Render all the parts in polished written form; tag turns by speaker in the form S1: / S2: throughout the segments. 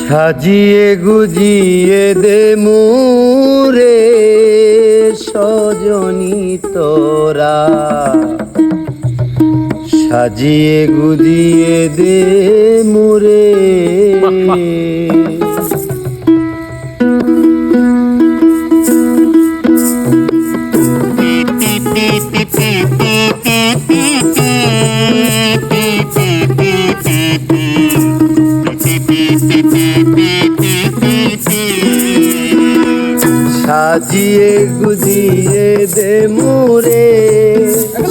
S1: সাজিয়ে গুজিয়ে দে মোরে সজনী তোরা, সাজিয়ে গুজিয়ে দে মোরে। সাজিয়ে গুজিয়ে দে মোরে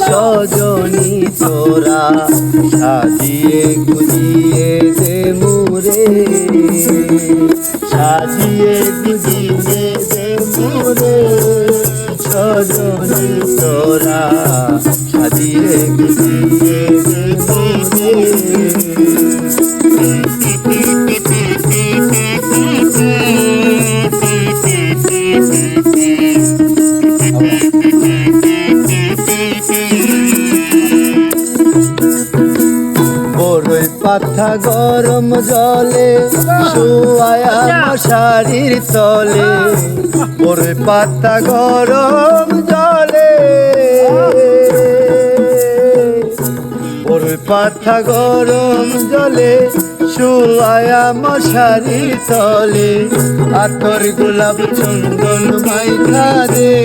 S1: সজনী তোরা, সাজিয়ে গুজিয়ে দে মোরে, সাজিয়ে গুজিয়ে দে মোরে সজনী তোরা, সাজিয়ে গুজিয়ে দে মোরে। বড়ই পাতা গরম জলে শুয়ায়া মশারির তলে, বড়ই পাতা গরম জলে, বড়ই পাতা গরম জলে শুয়ায়া মশারির তলে, আতর গোলাপ চন্দন মাইখা দে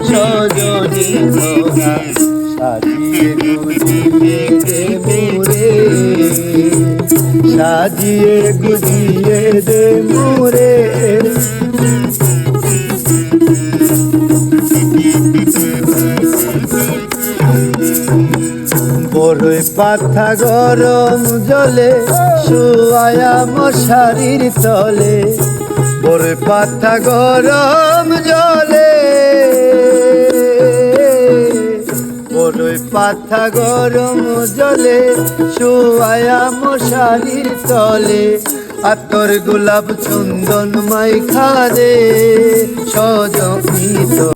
S1: সজনী তোরা, সাজিয়ে গুজিয়ে দে মোরে, সাজিয়ে গুজিয়ে দে মোরে। বড়ই পাতা গরম জলে শুয়ায়া মশারির তলে, বড়ই পাতা গরম জলে, বড়ই পাতা গরম জলে শুয়ায়া মশারির তলে, আতর গোলাপ চন্দন মাইখা দে সজনী তোরা।